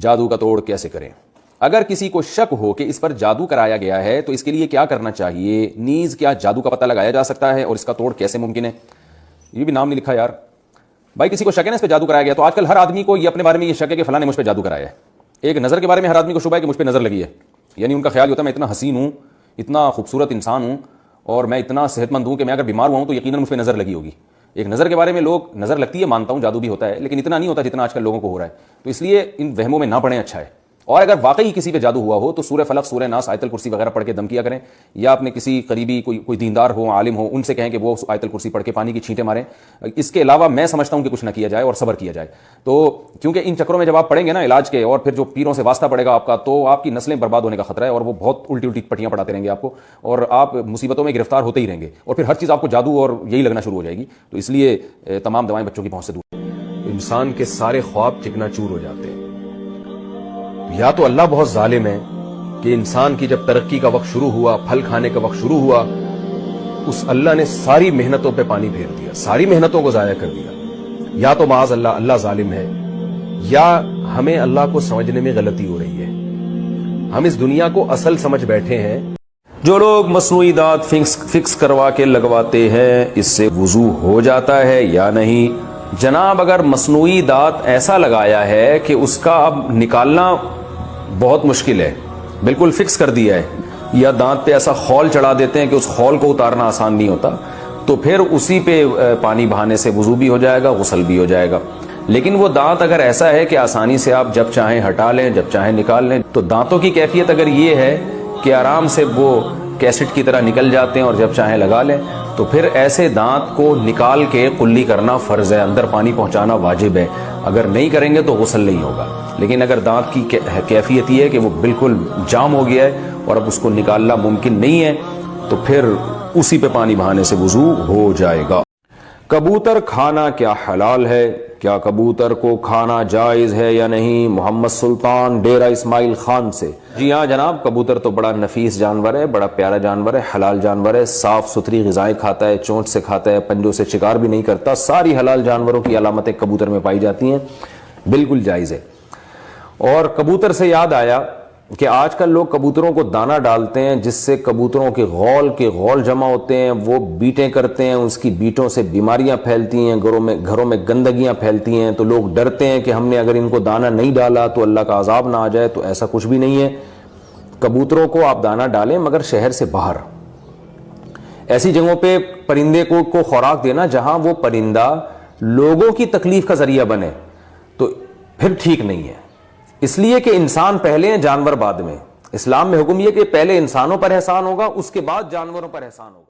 جادو کا توڑ کیسے کریں؟ اگر کسی کو شک ہو کہ اس پر جادو کرایا گیا ہے تو اس کے لیے کیا کرنا چاہیے؟ نیز کیا جادو کا پتہ لگایا جا سکتا ہے اور اس کا توڑ کیسے ممکن ہے؟ یہ بھی نام نہیں لکھا یار بھائی. کسی کو شک ہے نا اس پہ جادو کرایا گیا، تو آج کل ہر آدمی کو یہ اپنے بارے میں یہ شک ہے کہ فلاں نے مجھ پہ جادو کرایا ہے. ایک نظر کے بارے میں ہر آدمی کو شبہ ہے کہ مجھ پہ نظر لگی ہے. یعنی ان کا خیال ہوتا ہے میں اتنا حسین ہوں، اتنا خوبصورت انسان ہوں اور میں اتنا صحت مند ہوں کہ میں اگر بیمار ہوا ہوں تو یقیناً مجھ پہ نظر لگی ہوگی. ایک نظر کے بارے میں لوگ نظر لگتی ہے، مانتا ہوں جادو بھی ہوتا ہے، لیکن اتنا نہیں ہوتا جتنا آج کل لوگوں کو ہو رہا ہے. تو اس لیے ان وہموں میں نہ پڑیں، اچھا ہے. اور اگر واقعی کسی پہ جادو ہوا ہو تو سورہ فلق، سورہ ناس، آیت الکرسی وغیرہ پڑھ کے دم کیا کریں، یا اپنے کسی قریبی کوئی دیندار ہو، عالم ہو، ان سے کہیں کہ وہ آیت الکرسی پڑھ کے پانی کی چھینٹیں ماریں. اس کے علاوہ میں سمجھتا ہوں کہ کچھ نہ کیا جائے اور صبر کیا جائے. تو کیونکہ ان چکروں میں جب آپ پڑیں گے نا علاج کے، اور پھر جو پیروں سے واسطہ پڑے گا آپ کا، تو آپ کی نسلیں برباد ہونے کا خطرہ ہے، اور وہ بہت الٹی الٹی پٹیاں پڑھاتے رہیں گے آپ کو، اور آپ مصیبتوں میں گرفتار ہوتے ہی رہیں گے، اور پھر ہر چیز آپ کو جادو اور یہی لگنا شروع ہو جائے گی. تو اس لیے تمام دوائیں بچوں کی پہنچ سے دور. انسان کے سارے خواب چکنا چور ہو جاتے ہیں. یا تو اللہ بہت ظالم ہے کہ انسان کی جب ترقی کا وقت شروع ہوا، پھل کھانے کا وقت شروع ہوا، اس اللہ نے ساری محنتوں پہ پانی پھیر دیا، ساری محنتوں کو ضائع کر دیا. یا تو معاذ اللہ اللہ ظالم ہے، یا ہمیں اللہ کو سمجھنے میں غلطی ہو رہی ہے. ہم اس دنیا کو اصل سمجھ بیٹھے ہیں. جو لوگ مصنوعی دانت فکس کروا کے لگواتے ہیں، اس سے وضو ہو جاتا ہے یا نہیں؟ جناب اگر مصنوعی دانت ایسا لگایا ہے کہ اس کا اب نکالنا بہت مشکل ہے، بالکل فکس کر دیا ہے، یا دانت پہ ایسا خول چڑھا دیتے ہیں کہ اس خول کو اتارنا آسان نہیں ہوتا، تو پھر اسی پہ پانی بہانے سے وضو بھی ہو جائے گا، غسل بھی ہو جائے گا. لیکن وہ دانت اگر ایسا ہے کہ آسانی سے آپ جب چاہیں ہٹا لیں، جب چاہیں نکال لیں، تو دانتوں کی کیفیت اگر یہ ہے کہ آرام سے وہ کیسٹ کی طرح نکل جاتے ہیں اور جب چاہیں لگا لیں، تو پھر ایسے دانت کو نکال کے قلی کرنا فرض ہے، اندر پانی پہنچانا واجب ہے. اگر نہیں کریں گے تو غسل نہیں ہوگا. لیکن اگر دانت کی کیفیت یہ ہے کہ وہ بالکل جام ہو گیا ہے اور اب اس کو نکالنا ممکن نہیں ہے، تو پھر اسی پہ پانی بہانے سے وضو ہو جائے گا. کبوتر کھانا کیا حلال ہے؟ کیا کبوتر کو کھانا جائز ہے یا نہیں؟ محمد سلطان ڈیرہ اسماعیل خان سے. جی ہاں جناب، کبوتر تو بڑا نفیس جانور ہے، بڑا پیارا جانور ہے، حلال جانور ہے، صاف ستھری غذائیں کھاتا ہے، چونچ سے کھاتا ہے، پنجوں سے شکار بھی نہیں کرتا. ساری حلال جانوروں کی علامتیں کبوتر میں پائی جاتی ہیں، بالکل جائز ہے. اور کبوتر سے یاد آیا کہ آج کل لوگ کبوتروں کو دانہ ڈالتے ہیں جس سے کبوتروں کے غول جمع ہوتے ہیں، وہ بیٹیں کرتے ہیں، اس کی بیٹوں سے بیماریاں پھیلتی ہیں، گھروں میں گندگیاں پھیلتی ہیں. تو لوگ ڈرتے ہیں کہ ہم نے اگر ان کو دانہ نہیں ڈالا تو اللہ کا عذاب نہ آ جائے. تو ایسا کچھ بھی نہیں ہے. کبوتروں کو آپ دانہ ڈالیں، مگر شہر سے باہر، ایسی جگہوں پہ پرندے کو خوراک دینا جہاں وہ پرندہ لوگوں کی تکلیف کا ذریعہ بنے، تو پھر ٹھیک نہیں ہے. اس لیے کہ انسان پہلے ہیں، جانور بعد میں. اسلام میں حکم یہ کہ پہلے انسانوں پر احسان ہوگا، اس کے بعد جانوروں پر احسان ہوگا.